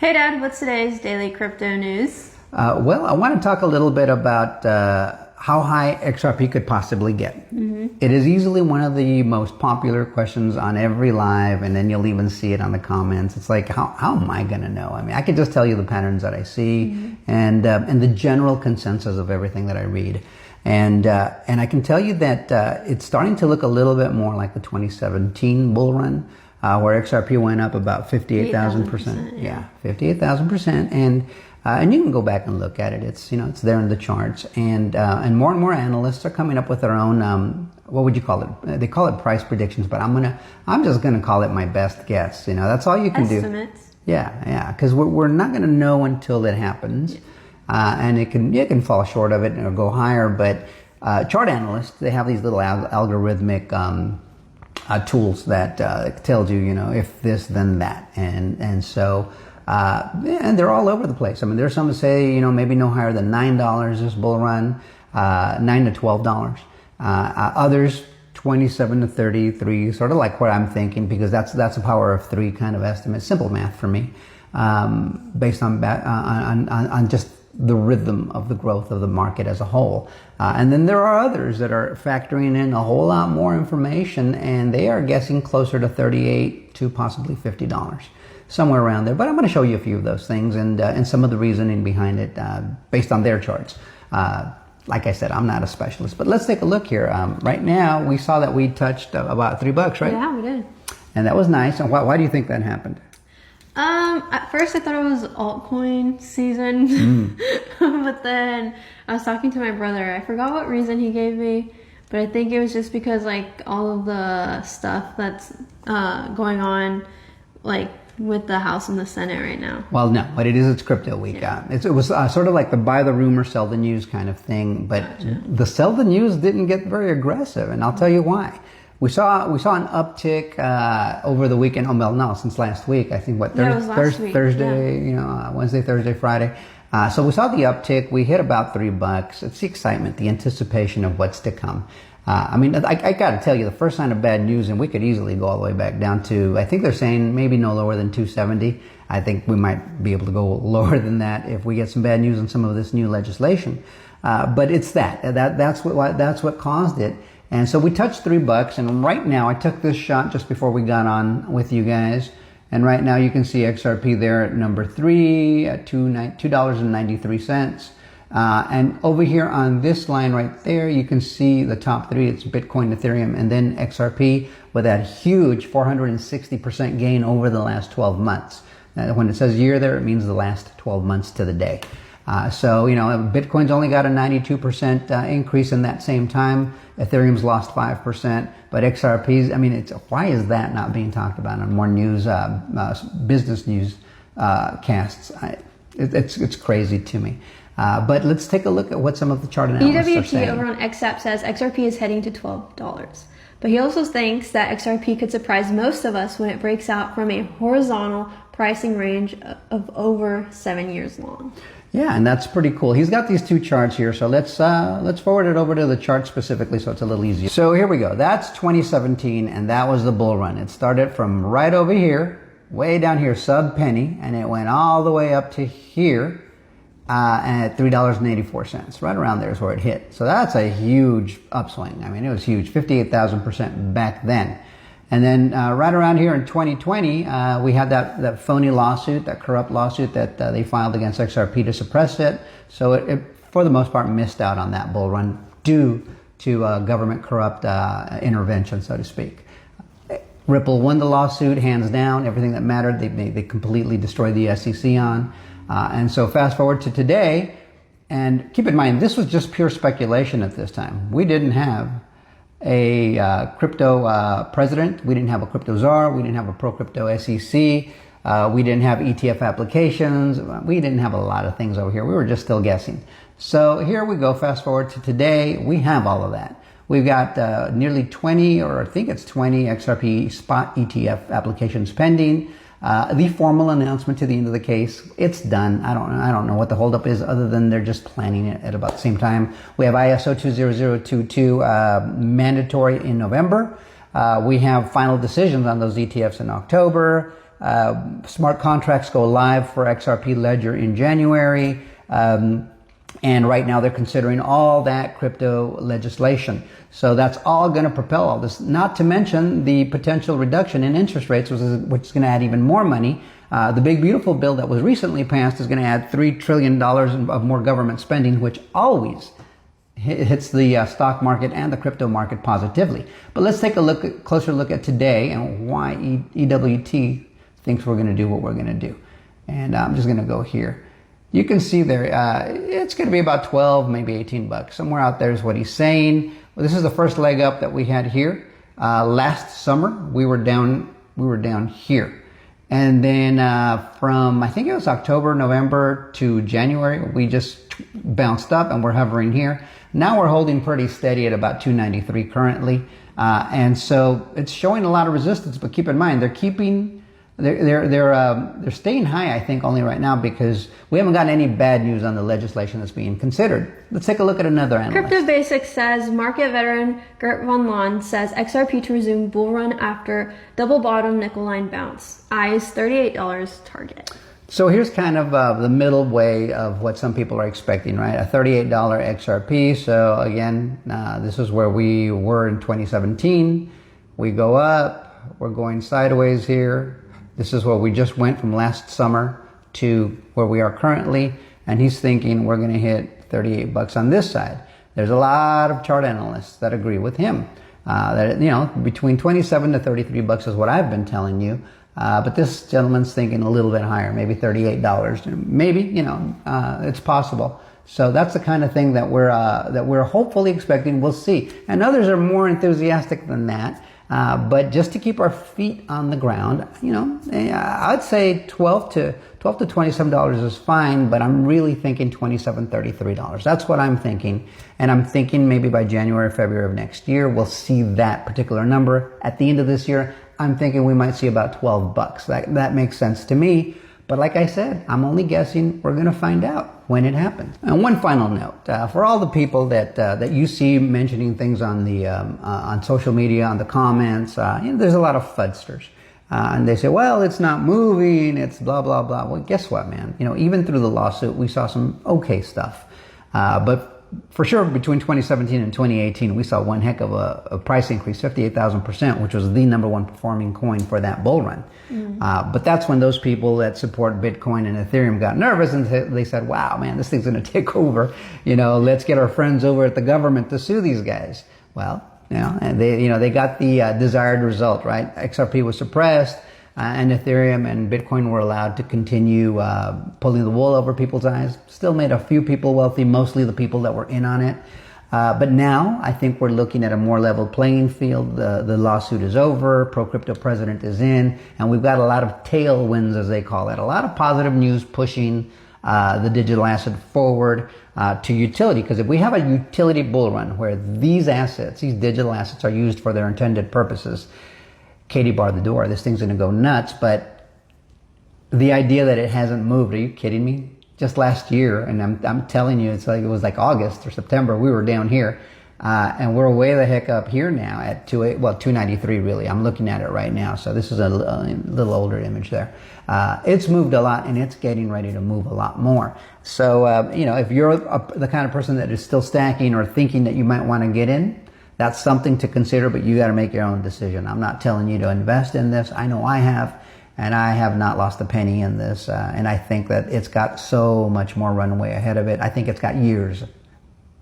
Hey Dad, what's today's daily crypto news? Well, I want to talk a little bit about how high XRP could possibly get. It is easily one of the most popular questions on every live, and then you'll even see it on the comments. It's like, how am I going to know? I mean, I can just tell you the patterns that I see and the general consensus of everything that I read. And I can tell you that it's starting to look a little bit more like the 2017 bull run. Where XRP went up about 58,000%. Yeah, 58,000%. And you can go back and look at it. It's there in the charts. And more analysts are coming up with their own what would you call it? They call it price predictions, but I'm just gonna call it my best guess. That's all you can Estimates. do. Yeah, because we're not gonna know until it happens, and it can fall short of it or go higher. But chart analysts, they have these little algorithmic tools that tells you, if this, then that. And so, and they're all over the place. I mean, there's some that say, maybe no higher than $9 this bull run, $9 to $12. Others, 27 to 33, sort of like what I'm thinking, because that's a power of three kind of estimate. Simple math for me, based on just the rhythm of the growth of the market as a whole. And then there are others that are factoring in a whole lot more information, and they are guessing closer to $38 to possibly $50, somewhere around there. But I'm going to show you a few of those things and some of the reasoning behind it based on their charts. Like I said, I'm not a specialist, but let's take a look here. Right now, we saw that we touched about $3, right? Yeah, we did. And that was nice. And why do you think that happened? At first I thought it was altcoin season, but then I was talking to my brother. I forgot what reason he gave me, but I think it was just because all of the stuff that's going on, with the House and the Senate right now. Well, no, what it is, it's crypto week. Yeah. It was sort of like the buy the rumor, sell the news kind of thing, but the sell the news didn't get very aggressive, and I'll tell you why. We saw an uptick over the weekend. Oh, well, no, since last week. I think Thursday, Wednesday, Thursday, Friday. So we saw the uptick. We hit about $3. It's the excitement, the anticipation of what's to come. I got to tell you, the first sign of bad news, and we could easily go all the way back down to, I think they're saying maybe no lower than 270. I think we might be able to go lower than that if we get some bad news on some of this new legislation. But it's that's what caused it. And so we touched $3, and right now I took this shot just before we got on with you guys, and right now you can see XRP there at number 3 at $2.93. And over here on this line right there, you can see the top three. It's Bitcoin, Ethereum, and then XRP with that huge 460% gain over the last 12 months. When it says year there, it means the last 12 months to the day. So Bitcoin's only got a 92% increase in that same time. Ethereum's lost 5%, but XRP's, why is that not being talked about on more news, business news casts? It's crazy to me. But let's take a look at what some of the chart analysts are saying. EWP over on XApp says XRP is heading to $12. But he also thinks that XRP could surprise most of us when it breaks out from a horizontal pricing range of over 7 years long. Yeah, and that's pretty cool. He's got these two charts here, so let's forward it over to the chart specifically so it's a little easier. So here we go. That's 2017, and that was the bull run. It started from right over here, way down here, sub penny, and it went all the way up to here at $3.84. Right around there is where it hit. So that's a huge upswing. It was huge, 58,000% back then. And then right around here in 2020, we had that phony lawsuit, that corrupt lawsuit that they filed against XRP to suppress it. So it, for the most part, missed out on that bull run due to government corrupt intervention, so to speak. Ripple won the lawsuit, hands down. Everything that mattered, they completely destroyed the SEC on. And so fast forward to today, and keep in mind, this was just pure speculation at this time. We didn't have a crypto president. We didn't have a crypto czar. We didn't have a pro-crypto SEC. We didn't have ETF applications. We didn't have a lot of things over here. We were just still guessing. So here we go. Fast forward to today. We have all of that. We've got nearly 20, or I think it's 20 XRP spot ETF applications pending. The formal announcement to the end of the case, it's done. I don't know what the holdup is other than they're just planning it at about the same time. We have ISO 20022 mandatory in November. We have final decisions on those ETFs in October. Smart contracts go live for XRP Ledger in January. And right now they're considering all that crypto legislation. So that's all going to propel all this, not to mention the potential reduction in interest rates, which is going to add even more money. The big beautiful bill that was recently passed is going to add $3 trillion of more government spending, which always hits the stock market and the crypto market positively. But let's take a closer look at today and why EWT thinks we're going to do what we're going to do. And I'm just going to go here. You can see there, it's going to be about 12, maybe 18 bucks. Somewhere out there is what he's saying. Well, this is the first leg up that we had here. Last summer, we were down here. And then from, I think it was October, November to January, we just bounced up and we're hovering here. Now we're holding pretty steady at about 293 currently. And so it's showing a lot of resistance, but keep in mind, they're staying high, I think, only right now because we haven't gotten any bad news on the legislation that's being considered. Let's take a look at another analyst. Crypto Basics says market veteran Gert Von Lon says XRP to resume bull run after double bottom nickel line bounce. Eyes $38 target. So here's kind of the middle way of what some people are expecting, right? A $38 XRP. So again, this is where we were in 2017. We go up. We're going sideways here. This is where we just went from last summer to where we are currently, and he's thinking we're going to hit 38 bucks on this side. There's a lot of chart analysts that agree with him. That, you know, between 27 to 33 bucks is what I've been telling you. But this gentleman's thinking a little bit higher, maybe $38. Maybe, you know, it's possible. So that's the kind of thing that we're hopefully expecting. We'll see. And others are more enthusiastic than that. But just to keep our feet on the ground, you know, I'd say $12 to $27 is fine, but I'm really thinking $27, $33. That's what I'm thinking. And I'm thinking maybe by January, February of next year, we'll see that particular number. At the end of this year, I'm thinking we might see about 12 bucks. That makes sense to me. But like I said, I'm only guessing. We're going to find out when it happens. And one final note, for all the people that you see mentioning things on the on social media, on the comments, you know, there's a lot of fudsters. And they say, well, it's not moving, it's blah, blah, blah. Well, guess what, man? You know, even through the lawsuit, we saw some okay stuff. But for sure, between 2017 and 2018, we saw one heck of a price increase, 58,000%, which was the #1 performing coin for that bull run. But that's when those people that support Bitcoin and Ethereum got nervous and they said, wow, man, this thing's going to take over. You know, let's get our friends over at the government to sue these guys. Well, you know, and they got the desired result, right? XRP was suppressed. And Ethereum and Bitcoin were allowed to continue pulling the wool over people's eyes. Still made a few people wealthy, mostly the people that were in on it. But now I think we're looking at a more level playing field. The lawsuit is over. Pro-crypto president is in. And we've got a lot of tailwinds, as they call it. A lot of positive news pushing the digital asset forward to utility. Because if we have a utility bull run where these assets, these digital assets are used for their intended purposes, Katie barred the door. This thing's going to go nuts. But the idea that it hasn't moved, are you kidding me? Just last year, and I'm telling you, it was like August or September, we were down here. And we're way the heck up here now at 293 really. I'm looking at it right now. So this is a little older image there. It's moved a lot and it's getting ready to move a lot more. So, you know, if you're the kind of person that is still stacking or thinking that you might want to get in, that's something to consider, but you got to make your own decision. I'm not telling you to invest in this. I know I have, and I have not lost a penny in this. And I think that it's got so much more runway ahead of it. I think it's got years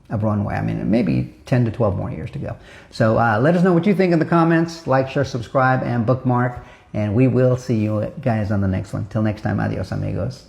of runway. I mean, maybe 10 to 12 more years to go. So let us know what you think in the comments. Like, share, subscribe, and bookmark. And we will see you guys on the next one. Till next time, adios, amigos.